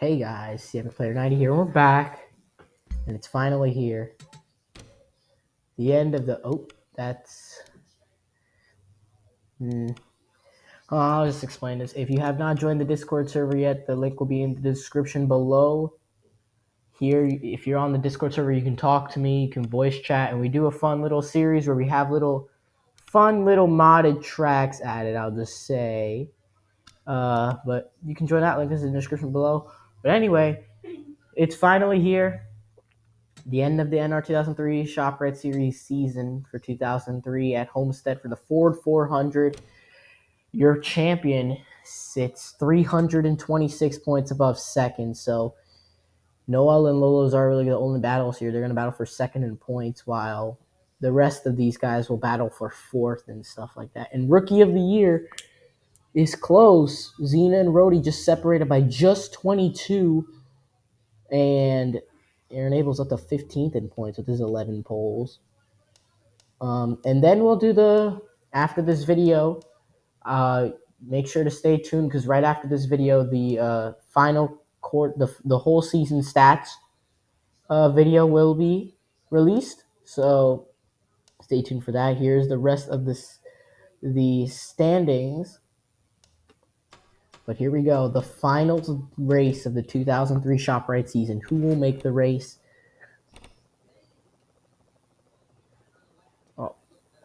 Hey guys, CM Player 90 here. We're back, and it's finally here. The end of the that's. I'll just explain this. If you have not joined the Discord server yet, the link will be in the description below. Here, if you're on the Discord server, you can talk to me, you can voice chat, and we do a fun little series where we have fun little modded tracks added. I'll just say, but you can join that link is in the description below. But anyway, it's finally here. The end of the NR2003 ShopRite Series season for 2003 at Homestead for the Ford 400. Your champion sits 326 points above second. So Noel and Lolo's are really the only battles here. They're going to battle for second in points, while the rest of these guys will battle for fourth and stuff like that. And Rookie of the Year is close. Xena and Rhodey just separated by just 22. And Aaron Abel's up to 15th in points with his 11 polls. And then we'll do after this video, make sure to stay tuned because right after this video, the final the whole season stats video will be released. So stay tuned for that. Here's the rest of the standings. But here we go. The final race of the 2003 ShopRite season. Who will make the race?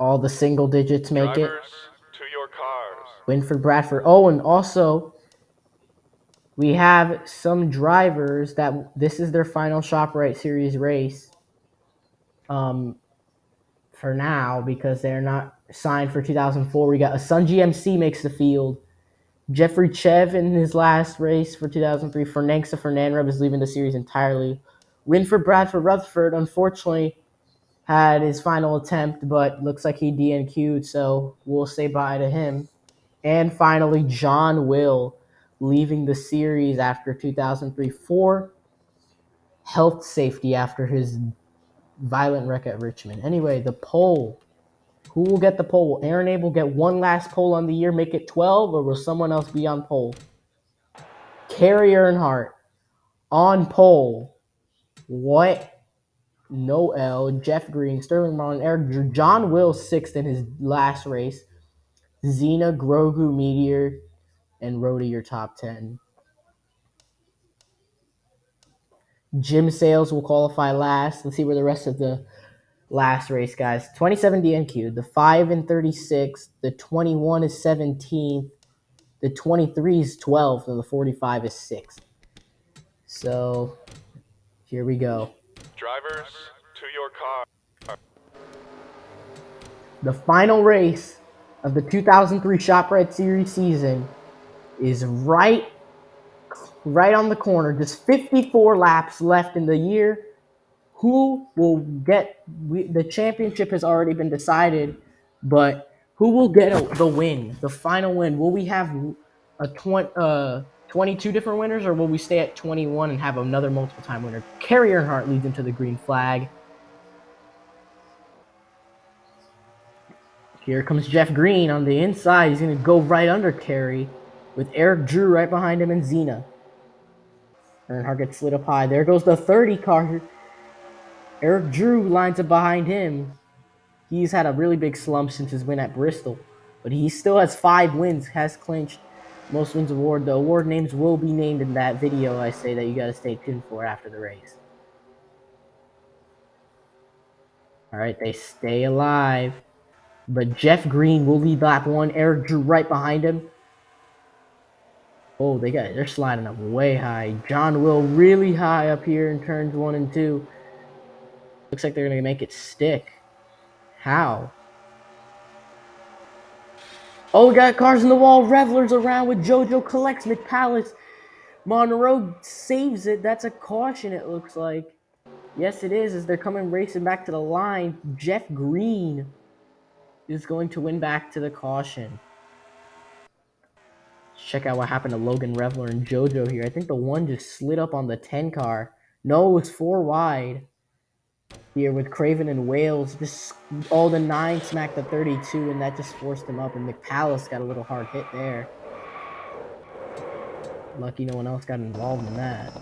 All the single digits make Drivers, it. to your cars. Winford Bradford. Oh, and also we have some drivers that this is their final ShopRite Series race. For now, because they're not signed for 2004. We got Asun GMC makes the field. Jeffrey Chev in his last race for 2003. Fernandsa Fernandreb is leaving the series entirely. Winford Bradford Rutherford, unfortunately, had his final attempt, but looks like he DNQ'd, so we'll say bye to him. And finally, John Will leaving the series after 2003 for health safety after his violent wreck at Richmond. Anyway, the poll. Who will get the poll? Will Aaron Abel get one last poll on the year, make it 12, or will someone else be on poll? Carrie Earnhardt on poll. What? Noel, Jeff Green, Sterling Marlin, Eric Drew, John Will 6th in his last race. Xena, Grogu, Meteor, and Rhodey your top 10. Jim Sales will qualify last. Let's see where the rest of the last race, guys. 27 DNQ. The 5 and 36. The 21 is 17th. The 23 is 12th. And the 45 is 6th. So here we go. Drivers, to your car. The final race of the 2003 ShopRite Series season is right on the corner. Just 54 laps left in the year. Who will get the championship has already been decided, but who will get the win, the final win? Will we have 22 different winners, or will we stay at 21 and have another multiple time winner? Carrie Earnhardt leads into the green flag. Here comes Jeff Green on the inside. He's going to go right under Carrie with Eric Drew right behind him and Xena. Earnhardt gets slid up high. There goes the 30 car. Eric Drew lines up behind him. He's had a really big slump since his win at Bristol, but he still has 5 wins, has clinched most wins award. The award names will be named in that video I say that you got to stay tuned for after the race. All right, they stay alive, but Jeff Green will lead lap 1. Eric Drew right behind him. Oh, they're sliding up way high. John Will really high up here in turns 1 and 2. Looks like they're going to make it stick. How? Oh, we got cars in the wall. Revelers around with JoJo collects McPalace. Monroe saves it. That's a caution, it looks like. Yes, it is, as they're coming racing back to the line. Jeff Green is going to win back to the caution. Let's check out what happened to Logan Reveler and JoJo here. I think the one just slid up on the 10 car. No, it was 4 wide. Here with Craven and Wales, just all the 9 smacked the 32, and that just forced him up, and McPalace got a little hard hit there. Lucky no one else got involved in that.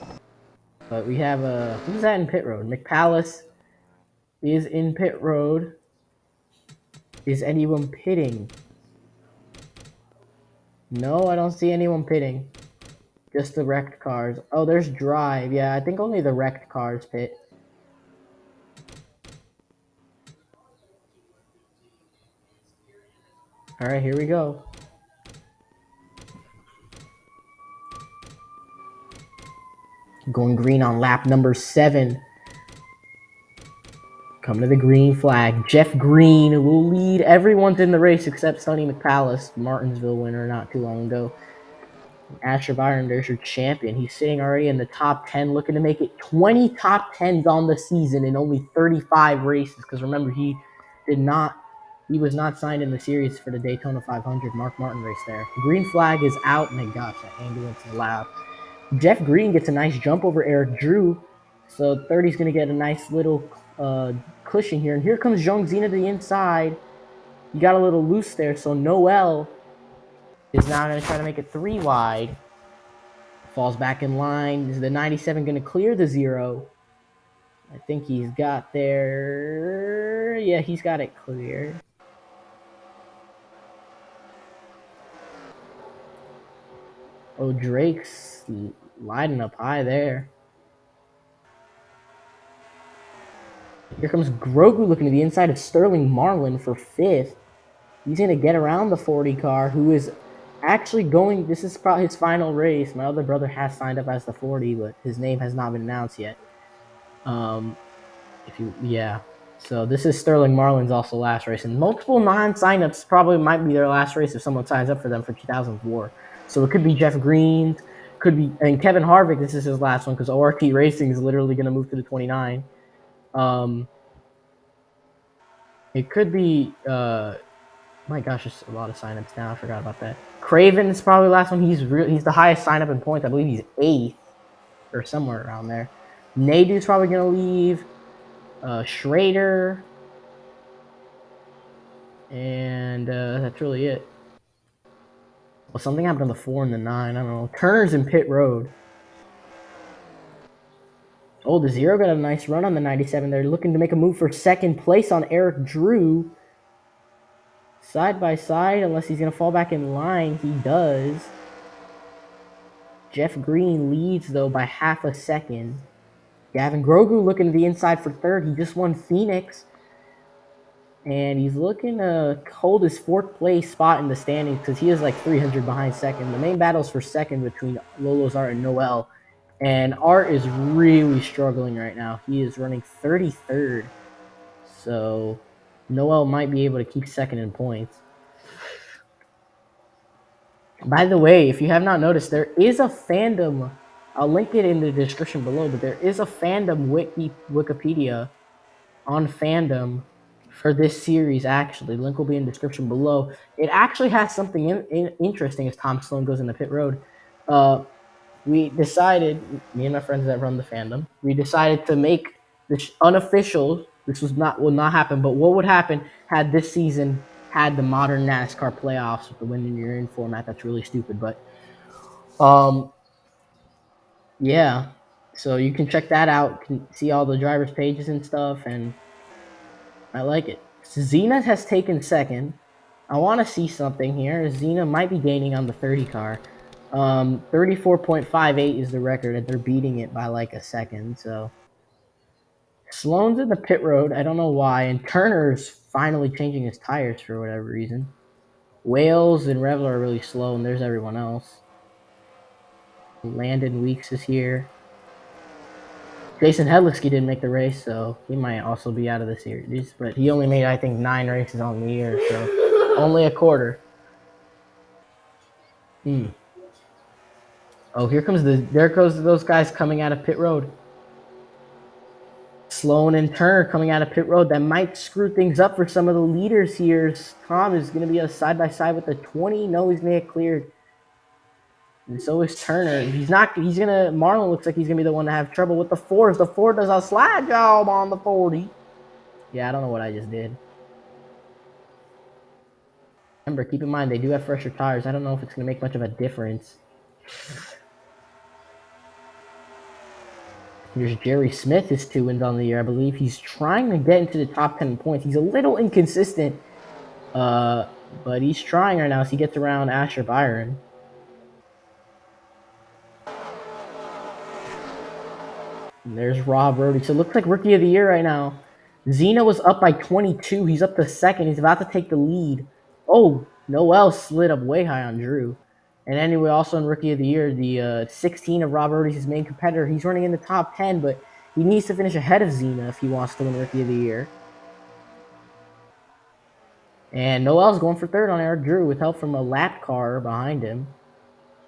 But we have who's that in pit road? McPalace is in pit road. Is anyone pitting? No, I don't see anyone pitting. Just the wrecked cars. Oh, there's drive. Yeah, I think only the wrecked cars pit. All right, here we go. Going green on lap number 7. Come to the green flag. Jeff Green will lead. Everyone's in the race except Sonny McPalace, Martinsville winner not too long ago. Asher Byron, there's your champion. He's sitting already in the top 10, looking to make it 20 top 10s on the season in only 35 races. Because remember, he was not signed in the series for the Daytona 500 Mark Martin race there. Green flag is out. My gosh, that ambulance is loud. Jeff Green gets a nice jump over Eric Drew. So 30's going to get a nice little cushion here. And here comes Zhong Zina to the inside. He got a little loose there. So Noel is now going to try to make it 3 wide. Falls back in line. Is the 97 going to clear the 0? I think he's got there. Yeah, he's got it clear. Oh, Drake's lighting up high there. Here comes Grogu looking to the inside of Sterling Marlin for 5th. He's going to get around the 40 car, who is actually going. This is probably his final race. My other brother has signed up as the 40, but his name has not been announced yet. So this is Sterling Marlin's also last race, and multiple non-signups probably might be their last race if someone signs up for them for 2004. So it could be Jeff Green, and Kevin Harvick. This is his last one because ORT Racing is literally going to move to the 29. It could be. My gosh, there's a lot of signups now. I forgot about that. Craven is probably the last one. He's the highest signup in points. I believe he's 8th or somewhere around there. Nadu's probably going to leave. Schrader. And that's really it. Well, something happened to the 4 and the 9. I don't know. Turner's in pit road. Oh, the 0 got a nice run on the 97. They're looking to make a move for 2nd place on Eric Drew. Side by side, unless he's going to fall back in line. He does. Jeff Green leads, though, by half a second. Gavin Grogu looking to the inside for 3rd. He just won Phoenix. And he's looking to hold his 4th place spot in the standings because he is like 300 behind 2nd. The main battle's for 2nd between Lolo's Art and Noel. And Art is really struggling right now. He is running 33rd. So Noel might be able to keep 2nd in points. By the way, if you have not noticed, there is a fandom. I'll link it in the description below, but there is a fandom Wikipedia on fandom for this series, actually. Link will be in the description below. It actually has something interesting as Tom Sloan goes into pit road. We decided, me and my friends that run the fandom, we decided to make this unofficial. This will not happen, but what would happen had this season had the modern NASCAR playoffs with the win and you're in format? That's really stupid, but yeah. So you can check that out. You can see all the drivers' pages and stuff, and I like it. Zena has taken 2nd. I want to see something here. Zena might be gaining on the 30 car. 34.58 is the record, and they're beating it by like a second. So Sloan's in the pit road. I don't know why. And Turner's finally changing his tires for whatever reason. Wales and Revel are really slow, and there's everyone else. Landon Weeks is here. Jason Hedlisky didn't make the race, so he might also be out of the series. But he only made, I think, 9 races on the year, so only a quarter. Oh, there goes those guys coming out of pit road. Sloan and Turner coming out of pit road. That might screw things up for some of the leaders here. Tom is going to be a side-by-side with the 20. No, he's going to get cleared. And so is Turner. Marlon looks like he's going to be the one to have trouble with the 4s. The 4 does a slide job on the 40. Yeah, I don't know what I just did. Remember, keep in mind, they do have fresher tires. I don't know if it's going to make much of a difference. There's Jerry Smith, is 2 wins on the year, I believe. He's trying to get into the top 10 points. He's a little inconsistent, but he's trying right now as he gets around Asher Byron. And there's Rob Brody. So it looks like rookie of the year right now. Zena was up by 22. He's up to second. He's about to take the lead. Oh, Noel slid up way high on Drew. And anyway, also in rookie of the year, the 16 of Rob Brody's his main competitor. He's running in the top 10, but he needs to finish ahead of Zena if he wants to win rookie of the year. And Noel's going for third on Eric Drew with help from a lap car behind him.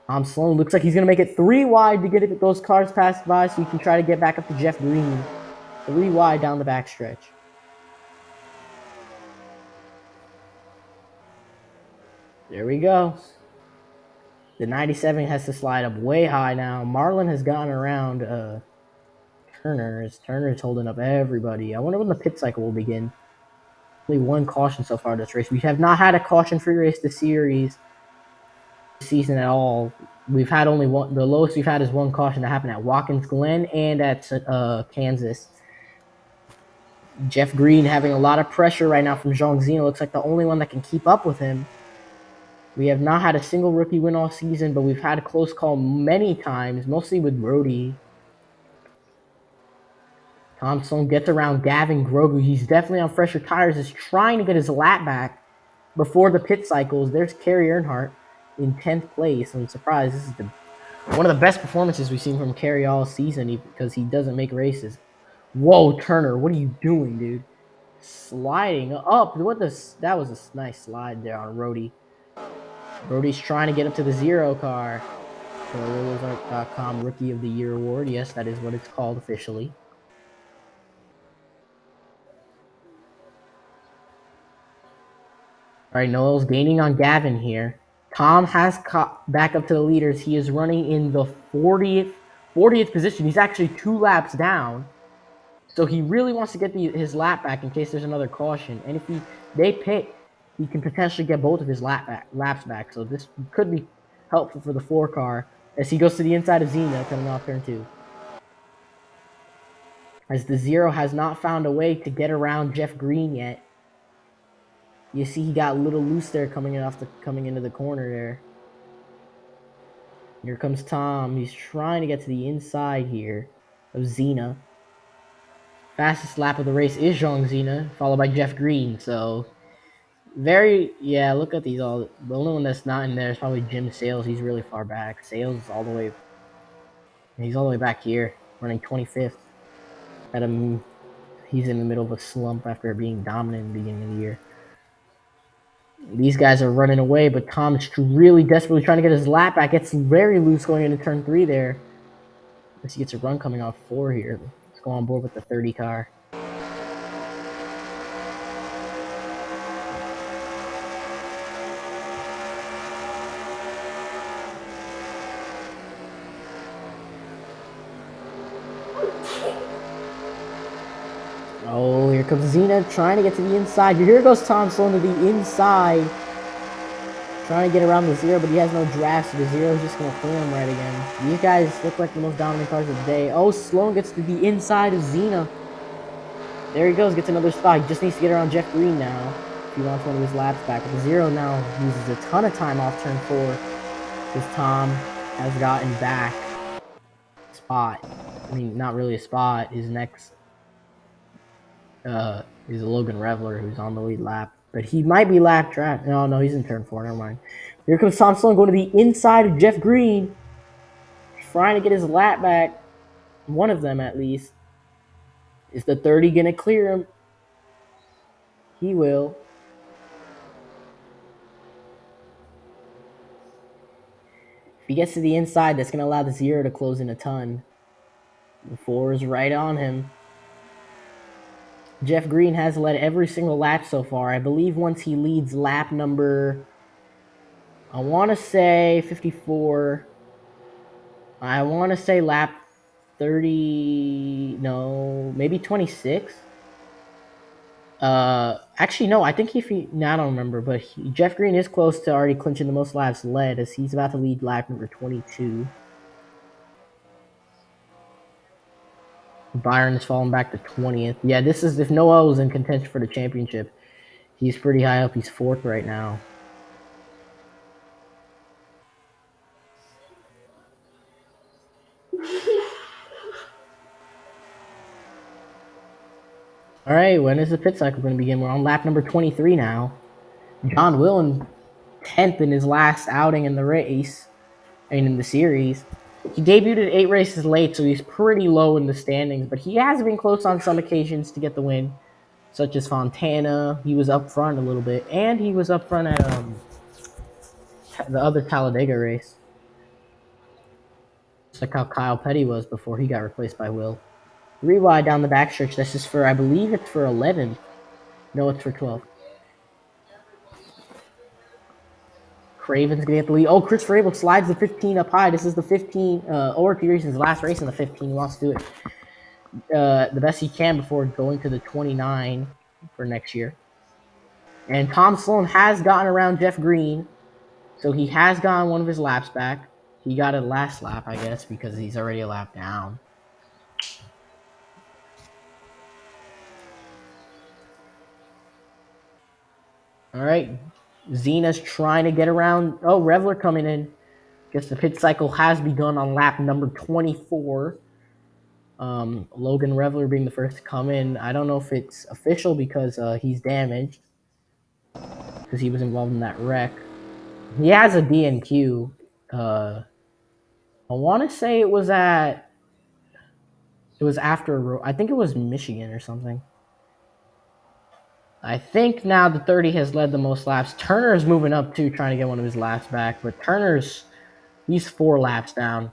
Tom Sloan looks like he's going to make it 3 wide to get those cars passed by so he can try to get back up to Jeff Green. 3 wide down the backstretch. There we go. The 97 has to slide up way high now. Marlin has gotten around Turner. Turner's holding up everybody. I wonder when the pit cycle will begin. Only 1 caution so far this race. We have not had a caution-free race this season at all. We've had only one. The lowest we've had is 1 caution that happened at Watkins Glen and at Kansas. Jeff Green having a lot of pressure right now from Zhang Zena. Looks like the only one that can keep up with him. We have not had a single rookie win all season, but we've had a close call many times, mostly with Brody. Thompson gets around Gavin Grogu. He's definitely on fresher tires. Is trying to get his lap back before the pit cycles. There's Kerry Earnhardt in 10th place. I'm surprised. This is one of the best performances we've seen from Kerry all season because he doesn't make races. Whoa, Turner, what are you doing, dude? Sliding up. That was a nice slide there on Rody. Brody's trying to get up to the 0 car for the Willowsart.com Rookie of the Year award. Yes, that is what it's called officially. All right, Noel's gaining on Gavin here. Tom has caught back up to the leaders. He is running in the 40th position. He's actually 2 laps down. So he really wants to get his lap back in case there's another caution. And if they pit, he can potentially get both of his laps back. So this could be helpful for the 4 car as he goes to the inside of Zena coming off turn 2. As the 0 has not found a way to get around Jeff Green yet. You see he got a little loose there coming into the corner there. Here comes Tom. He's trying to get to the inside here of Zena. Fastest lap of the race is Zhang Zena, followed by Jeff Green. So look at these all. The only one that's not in there is probably Jim Sales. He's really far back. Sales is all the way. He's all the way back here, running 25th. He's in the middle of a slump after being dominant in the beginning of the year. These guys are running away, but Tom's really desperately trying to get his lap back. Gets very loose going into turn 3 there. As he gets a run coming off 4 here. Let's go on board with the 30 car. Oh, here comes Zena trying to get to the inside. Here goes Tom Sloan to the inside. Trying to get around the 0, but he has no draft, so the 0 is just going to clean him right again. These guys look like the most dominant cars of the day. Oh, Sloan gets to the inside of Zena. There he goes, gets another spot. He just needs to get around Jeff Green now if he wants one of his laps back. But the 0 now loses a ton of time off turn 4 because Tom has gotten back spot. I mean, not really a spot. His next is Logan Revler, who's on the lead lap. But he might be lap trapped. No, he's in turn 4. Never mind. Here comes Tom Sloan going to the inside of Jeff Green. Trying to get his lap back. One of them, at least. Is the 30 going to clear him? He will. If he gets to the inside, that's going to allow the 0 to close in a ton. The 4 is right on him. Jeff Green has led every single lap so far. I believe once he leads lap number, I want to say 54. I want to say lap 30. No, maybe 26. Actually, no. I think I don't remember. But Jeff Green is close to already clinching the most laps led, as he's about to lead lap number 22. Byron's fallen back to 20th. Yeah, this is if Noel was in contention for the championship. He's pretty high up. He's 4th right now. All right, when is the pit cycle going to begin? We're on lap number 23 now. John Willen, 10th in his last outing in the race, in the series. He debuted at 8 races late, so he's pretty low in the standings, but he has been close on some occasions to get the win, such as Fontana. He was up front a little bit, and he was up front at the other Talladega race. Just like how Kyle Petty was before he got replaced by Will. 3 wide down the backstretch. This is for, I believe it's for 11th. No, it's for 12th. Craven's gonna get the lead. Oh, Chris Frable slides the 15 up high. This is the 15. ORP Racing's last race in the 15. He wants to do it the best he can before going to the 29 for next year. And Tom Sloan has gotten around Jeff Green, so he has gotten one of his laps back. He got it last lap, I guess, because he's already a lap down. All right, Zena's trying to get around. Oh, Revler coming in. Guess the pit cycle has begun on lap number 24. Logan Revler being the first to come in. I don't know if it's official because he's damaged because he was involved in that wreck. He has a DNQ. I want to say it was after. I think it was Michigan or something. I think now the 30 has led the most laps. Turner's moving up too, trying to get one of his laps back, but he's 4 laps down.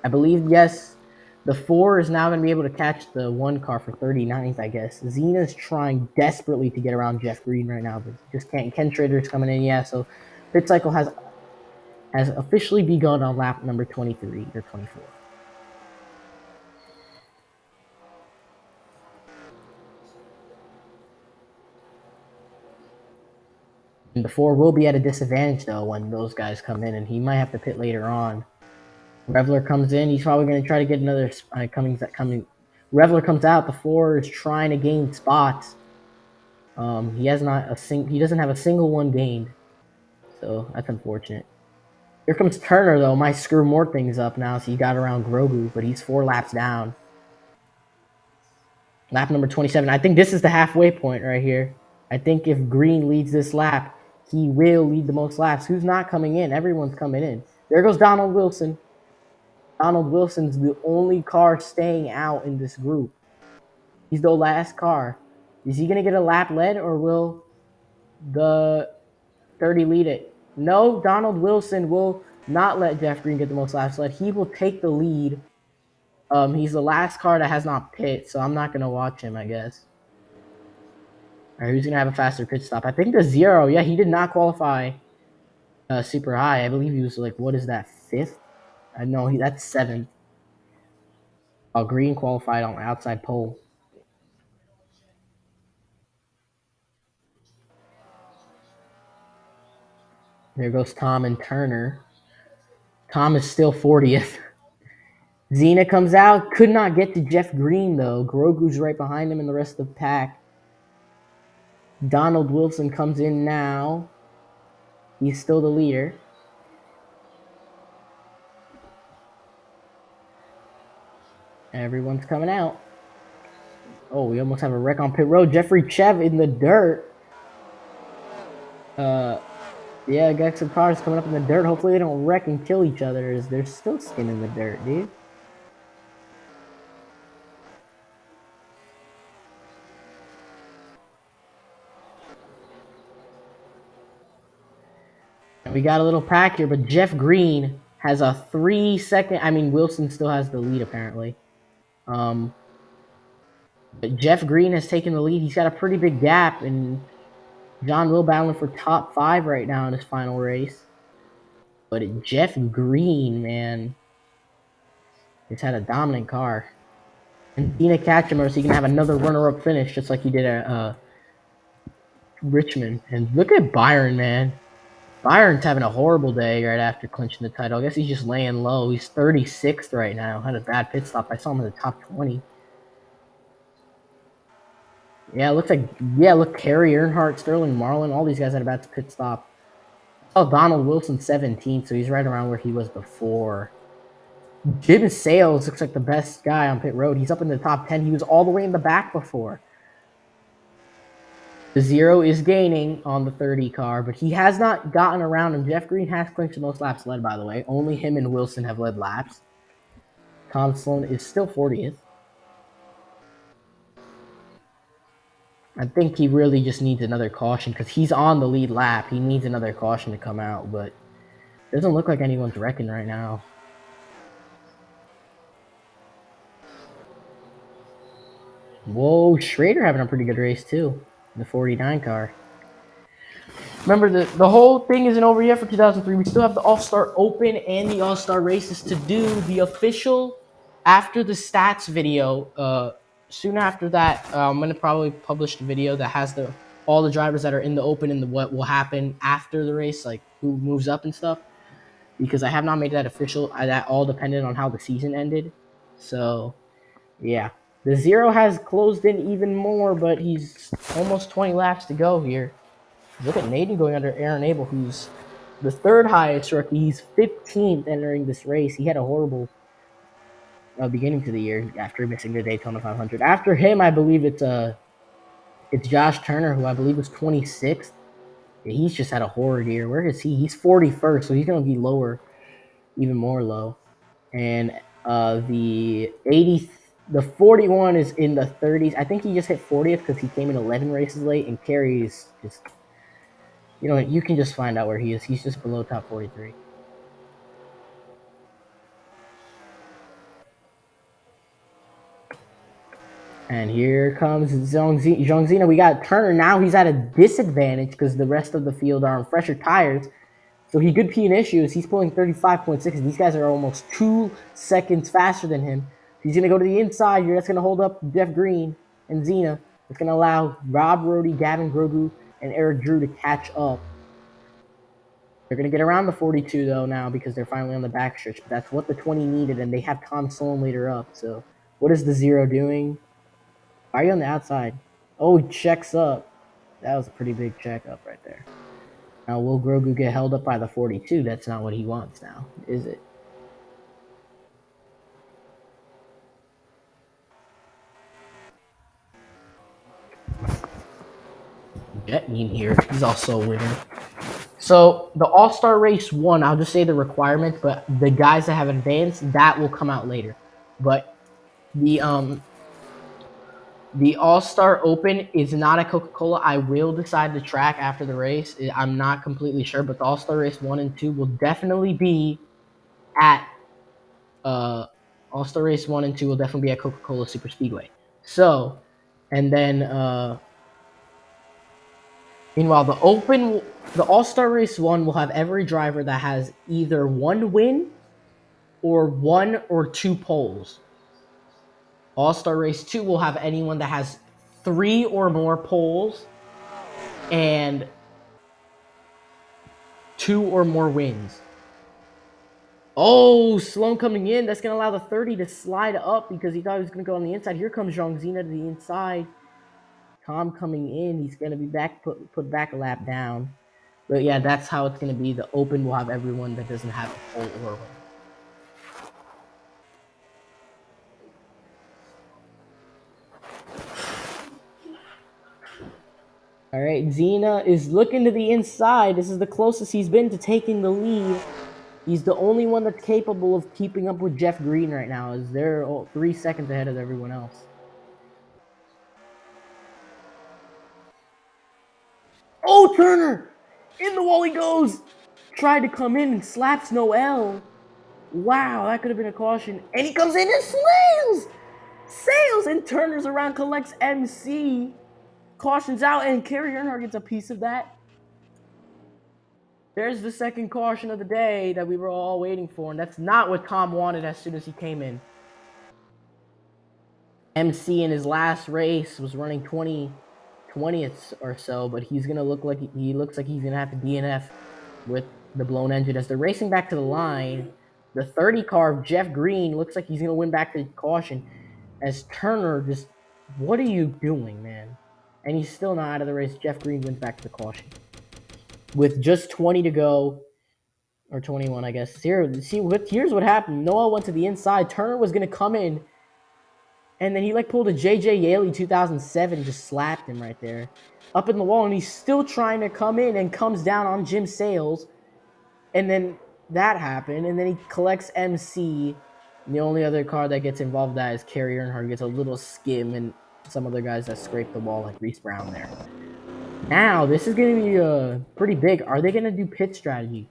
I believe, yes, the 4 is now going to be able to catch the 1 car for 39th, I guess. Zena's trying desperately to get around Jeff Green right now, but just can't. Ken Schrader's coming in, yeah, so pit cycle has officially begun on lap number 23 or 24. And the 4 will be at a disadvantage, though, when those guys come in, and he might have to pit later on. Revler comes in. He's probably going to try to get another coming. Revler comes out. The 4 is trying to gain spots. He doesn't have a single one gained, so that's unfortunate. Here comes Turner, though. Might screw more things up now. So he got around Grogu, but he's 4 laps down. Lap number 27. I think this is the halfway point right here. I think if Green leads this lap, he will lead the most laps. Who's not coming in? Everyone's coming in. There goes Donald Wilson. Donald Wilson's the only car staying out in this group. He's the last car. Is he going to get a lap led, or will the 30 lead it? No, Donald Wilson will not let Jeff Green get the most laps led. He will take the lead. He's the last car that has not pit, so I'm not going to watch him, I guess. All right, who's going to have a faster pit stop? I think the 0. Yeah, he did not qualify super high. I believe he was like, what is that, 5th? I know that's 7th. Green qualified on outside pole. There goes Tom and Turner. Tom is still 40th. Zena comes out. Could not get to Jeff Green, though. Grogu's right behind him in the rest of the pack. Donald Wilson comes in now. He's still the leader. Everyone's coming out. Oh, we almost have a wreck on pit road. Jeffrey Chev in the dirt. Yeah, I got some cars coming up in the dirt. Hopefully they don't wreck and kill each other, as there's still skin in the dirt, dude. And we got a little pack here, but Jeff Green has a 3-second. I mean, Wilson still has the lead, apparently. But Jeff Green has taken the lead. He's got a pretty big gap, and John Will battling for top 5 right now in his final race. But Jeff Green, man, he's had a dominant car. And Dina Katchemer, so he can have another runner-up finish, just like he did at Richmond. And look at Byron, man. Byron's having a horrible day right after clinching the title. I guess he's just laying low. He's 36th right now. Had a bad pit stop. I saw him in the top 20. Yeah, it looks like look, Kerry, Earnhardt, Sterling Marlin, all these guys had a bad pit stop. Oh, Donald Wilson 17th, so he's right around where he was before. Jim Sales looks like the best guy on pit road. He's up in the top 10. He was all the way in the back before. The zero is gaining on the 30 car, but he has not gotten around him. Jeff Green has clinched the most laps led, by the way. Only him and Wilson have led laps. Tom Sloan is still 40th. I think he really just needs another caution because he's on the lead lap. He needs another caution to come out, but it doesn't look like anyone's wrecking right now. Whoa, Schrader having a pretty good race too. The 49 car. Remember, the whole thing isn't over yet for 2003. We still have the All-Star Open and the All-Star races to do. The official, after the stats video, soon after that, I'm going to probably publish the video that has all the drivers that are in the Open and what will happen after the race, like who moves up and stuff. Because I have not made that official. That all depended on how the season ended. So, yeah. The zero has closed in even more, but he's almost 20 laps to go here. Look at Naden going under Aaron Abel, who's the third highest rookie. He's 15th entering this race. He had a horrible beginning to the year after missing the Daytona 500. After him, I believe it's Josh Turner, who I believe was 26th. Yeah, he's just had a horrid year. Where is he? He's 41st, so he's going to be lower, even more low. And the 41 is in the 30s. I think he just hit 40th because he came in 11 races late, and Kerry's just, you can just find out where he is. He's just below top 43. And here comes Zhongzina. We got Turner now. He's at a disadvantage because the rest of the field are on fresher tires. So he could be an issue. He's pulling 35.6. These guys are almost 2 seconds faster than him. He's going to go to the inside here. That's going to hold up Jeff Green and Zena. It's going to allow Rob Rohde, Gavin Grogu, and Eric Drew to catch up. They're going to get around the 42, though, now because they're finally on the backstretch. But that's what the 20 needed, and they have Tom Sloan later up. So what is the zero doing? Are you on the outside? Oh, checks up. That was a pretty big check up right there. Now, will Grogu get held up by the 42? That's not what he wants now, is it? Jetmean here. He's also a winner. So, the All-Star Race 1, I'll just say the requirements, but the guys that have advanced, that will come out later. But the All-Star Open is not at Coca-Cola. I will decide the track after the race. I'm not completely sure, but the All-Star Race 1 and 2 will definitely be at All-Star Race 1 and 2 will definitely be at Coca-Cola Super Speedway. So, and then meanwhile, the All-Star Race 1 will have every driver that has either one win or 1 or 2 poles. All-Star Race 2 will have anyone that has 3 or more poles and 2 or more wins. Oh, Sloan coming in. That's going to allow the 30 to slide up because he thought he was going to go on the inside. Here comes Zhongzina to the inside. Tom coming in. He's going to be put back a lap down. But yeah, that's how it's going to be. The Open will have everyone that doesn't have a pole or a win. All right, Zena is looking to the inside. This is the closest he's been to taking the lead. He's the only one that's capable of keeping up with Jeff Green right now, as they're 3 seconds ahead of everyone else. Oh, Turner! In the wall he goes! Tried to come in and slaps Noel. Wow, that could have been a caution. And he comes in and sails! And Turner's around, collects MC. Cautions out, and Kerry Earnhardt gets a piece of that. There's the second caution of the day that we were all waiting for, and that's not what Tom wanted as soon as he came in. MC in his last race was running 20th or so, but he's gonna look like he's gonna have to DNF with the blown engine as they're racing back to the line. The 30 car of Jeff Green looks like he's going to win back to caution as Turner just, what are you doing, man? And he's still not out of the race. Jeff Green wins back to the caution. With just 20 to go, or 21, I guess. Here's what happened. Noah went to the inside. Turner was going to come in, and then he pulled a J.J. Yaley 2007, just slapped him right there. Up in the wall, and he's still trying to come in and comes down on Jim Sales. And then that happened, and then he collects MC. And the only other car that gets involved with that is Kerry Earnhardt, gets a little skim, and some other guys that scrape the wall like Reese Brown there. Now, this is going to be pretty big. Are they going to do pit strategy?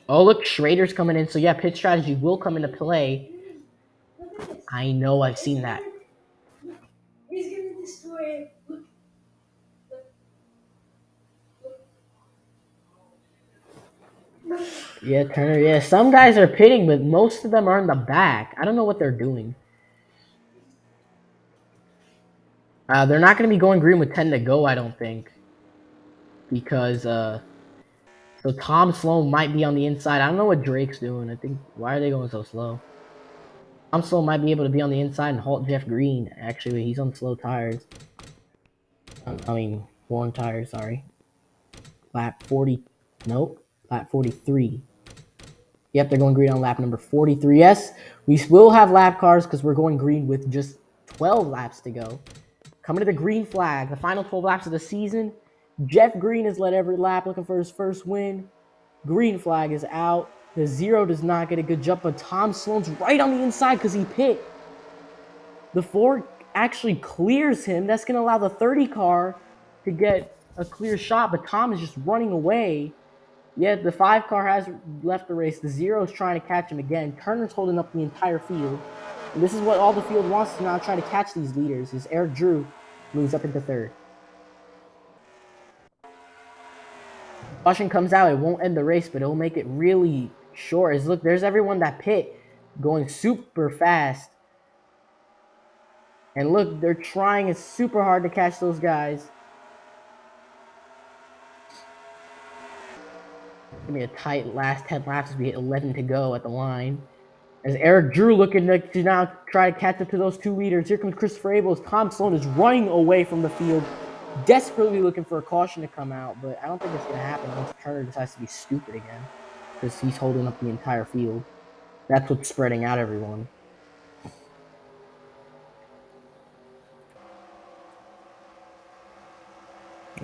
Oh, look, Schrader's coming in. So, yeah, pit strategy will come into play. I know, I've seen that. He's going to destroy it. Yeah, Turner. Yeah, some guys are pitting, but most of them are in the back. I don't know what they're doing. They're not going to be going green with 10 to go, I don't think. Because, so Tom Sloan might be on the inside. I don't know what Drake's doing. I think, why are they going so slow? Tom Sloan might be able to be on the inside and halt Jeff Green. Actually, he's on slow tires. I mean, worn tires, sorry. Lap 40. Nope. Lap 43. Yep, they're going green on lap number 43. Yes, we will have lap cars because we're going green with just 12 laps to go. Coming to the green flag, the final 12 laps of the season. Jeff Green has led every lap looking for his first win. Green flag is out. The zero does not get a good jump, but Tom Sloan's right on the inside because he pit. The 4 actually clears him. That's going to allow the 30 car to get a clear shot, but Tom is just running away. Yeah, the 5 car has left the race. The 0 is trying to catch him again. Turner's holding up the entire field. And this is what all the field wants to now try to catch these leaders. Is Eric Drew moves up into 3rd. Caution comes out. It won't end the race, but it'll make it really short. As look, there's everyone that pit going super fast. And look, they're trying super hard to catch those guys. Give me a tight last 10 laps as we hit 11 to go at the line. As Eric Drew looking to now try to catch up to those 2 leaders. Here comes Christopher Abel as Tom Sloan is running away from the field, desperately looking for a caution to come out, but I don't think it's going to happen once Turner decides to be stupid again because he's holding up the entire field. That's what's spreading out everyone.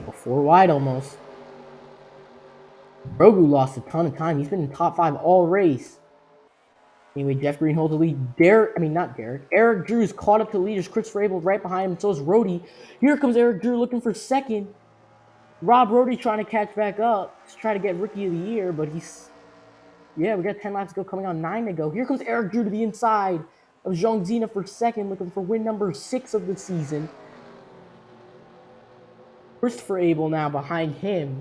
Oh, 4 wide almost. Grogu lost a ton of time. He's been in top 5 all race. Anyway, Jeff Green holds the lead. Eric Drew's caught up to the leaders. Christopher Abel right behind him. So is Rhodey. Here comes Eric Drew looking for 2nd. Rob Rhodey trying to catch back up to try to get Rookie of the Year, but he's... Yeah, we got 10 laps to go, coming on 9 to go. Here comes Eric Drew to the inside of Jean Zena for 2nd, looking for win number 6 of the season. Christopher Abel now behind him.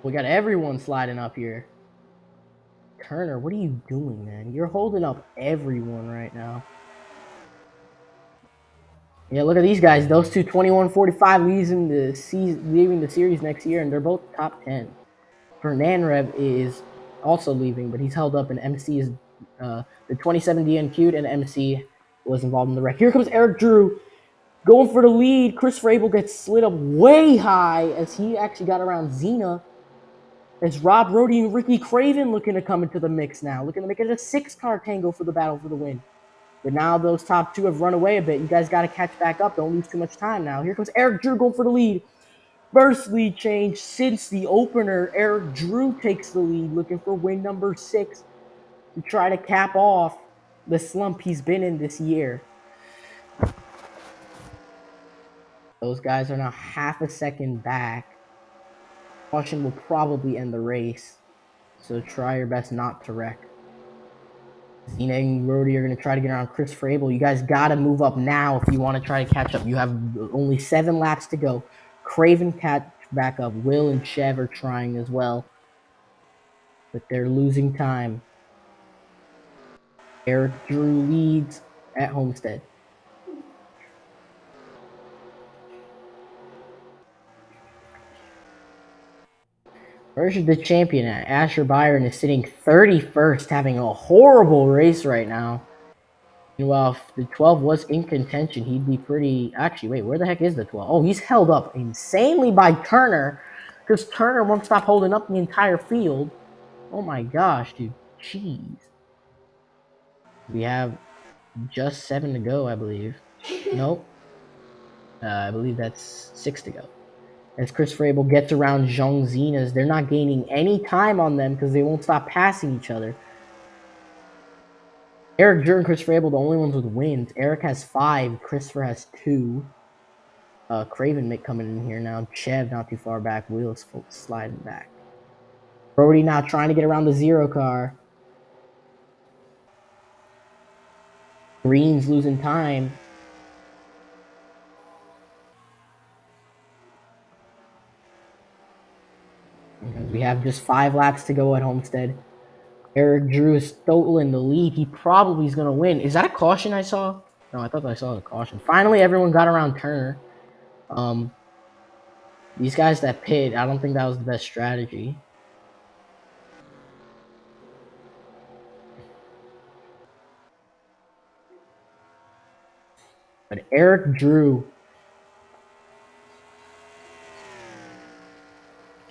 We got everyone sliding up here. Turner, what are you doing, man? You're holding up everyone right now. Yeah, look at these guys. Those two 21-45 leaving the series next year, and they're both top 10. Fernandrev is also leaving, but he's held up, and MC is the 27 DNQ'd, and MC was involved in the wreck. Here comes Eric Drew going for the lead. Christopher Abel gets slid up way high as he actually got around Zena. It's Rob Rhodey and Ricky Craven looking to come into the mix now, looking to make it a 6-car tango for the battle for the win. But now those top 2 have run away a bit. You guys got to catch back up. Don't lose too much time now. Here comes Eric Drew going for the lead. First lead change since the opener. Eric Drew takes the lead, looking for win number 6 to try to cap off the slump he's been in this year. Those guys are now half a second back. Caution will probably end the race, so try your best not to wreck. Zena and Rhodey are going to try to get around Christopher Abel. You guys got to move up now if you want to try to catch up. You have only 7 laps to go. Craven catch back up. Will and Chev are trying as well, but they're losing time. Eric Drew leads at Homestead. Where's the champion at? Asher Byron is sitting 31st, having a horrible race right now. And while if the 12 was in contention, he'd be pretty. Actually, wait, where the heck is the 12? Oh, he's held up insanely by Turner because Turner won't stop holding up the entire field. Oh my gosh, dude. Jeez. We have just 7 to go, I believe. Nope. I believe that's 6 to go. As Chris Abel gets around Zhang Zenas, they're not gaining any time on them because they won't stop passing each other. Eric Drew and Christopher Abel, the only ones with wins. Eric has 5. Christopher has 2. Craven coming in here now. Chev not too far back. Wheels sliding back. Brody now trying to get around the 0 car. Green's losing time. We have just 5 laps to go at Homestead. Eric Drew is stolen the lead. He probably is going to win. Is that a caution I saw? No, I thought I saw a caution. Finally, everyone got around Turner. These guys that pit, I don't think that was the best strategy. But Eric Drew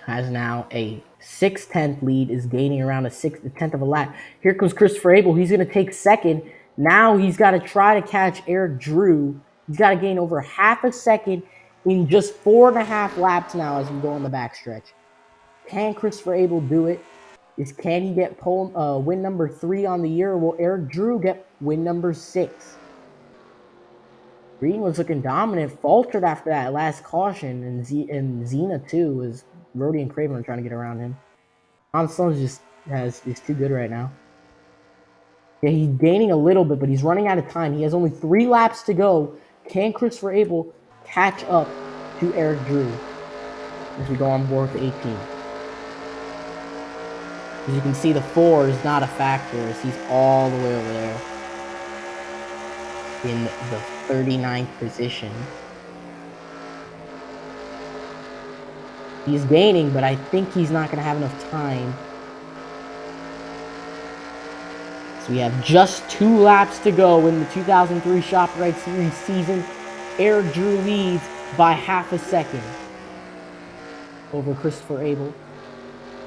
has now a 6/10 lead, is gaining around a 6/10 of a lap. Here comes Christopher Abel. He's going to take second. Now he's got to try to catch Eric Drew. He's got to gain over half a second in just 4.5 laps now as we go on the backstretch. Can Christopher Abel do it? Can he get win number 3 on the year? Or will Eric Drew get win number 6? Green was looking dominant, faltered after that last caution, and Zena too was. Brody and Craven are trying to get around him. Johnstone is too good right now. Yeah, he's gaining a little bit, but he's running out of time. He has only 3 laps to go. Can Christopher Abel catch up to Eric Drew as we go on board with 18? As you can see, the 4 is not a factor as he's all the way over there in the 39th position. He's gaining, but I think he's not going to have enough time. So we have just 2 laps to go in the 2003 ShopRite Series season. Eric Drew leads by half a second over Christopher Abel,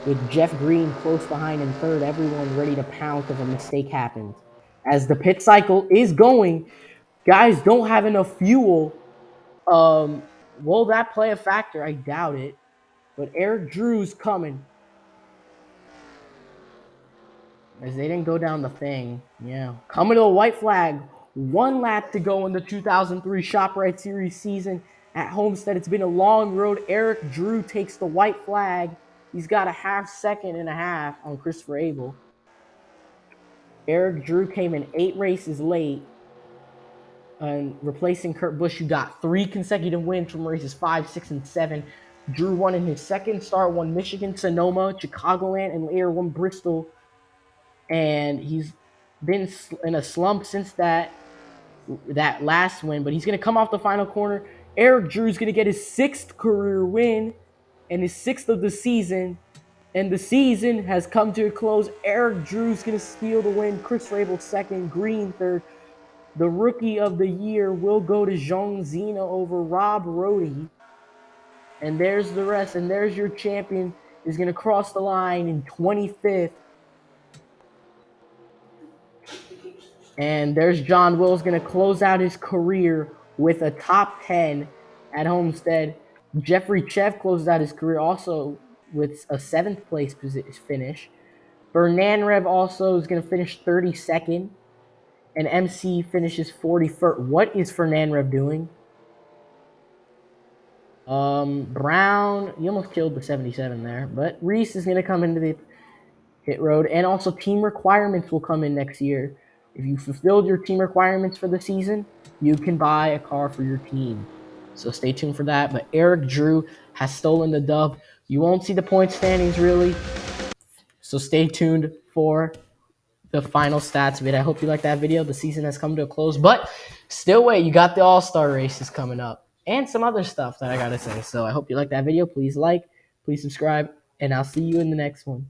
with Jeff Green close behind in third. Everyone ready to pounce if a mistake happens. As the pit cycle is going, guys don't have enough fuel. Will that play a factor? I doubt it. But Eric Drew's coming. As they didn't go down the thing. Yeah. Coming to a white flag. 1 lap to go in the 2003 ShopRite Series season at Homestead. It's been a long road. Eric Drew takes the white flag. He's got a 1/2 second and a half on Christopher Abel. Eric Drew came in 8 races late. And replacing Kurt Busch, who got 3 consecutive wins from races 5, 6, and 7. Drew won in his second start, won Michigan, Sonoma, Chicagoland, and later won Bristol. And he's been in a slump since that last win, but he's going to come off the final corner. Eric Drew's going to get his 6th career win and his 6th of the season. And the season has come to a close. Eric Drew's going to steal the win. Chris Abel 2nd, Green 3rd. The rookie of the year will go to Zhang Zena over Rob Rohde. And there's the rest. And there's your champion. Is going to cross the line in 25th. And there's John Wills going to close out his career with a top 10 at Homestead. Jeffrey Chev closes out his career also with a 7th place finish. Bernan Rev also is going to finish 32nd. And MC finishes 41st. What is Fernan Rev doing? Brown, you almost killed the 77 there. But Reese is going to come into the pit road. And also team requirements will come in next year. If you fulfilled your team requirements for the season, you can buy a car for your team. So stay tuned for that. But Eric Drew has stolen the dub. You won't see the point standings really. So stay tuned for the final stats of it. I hope you like that video. The season has come to a close, but still wait, you got the All-Star races coming up and some other stuff that I gotta say. So I hope you like that video. Please like, please subscribe, and I'll see you in the next one.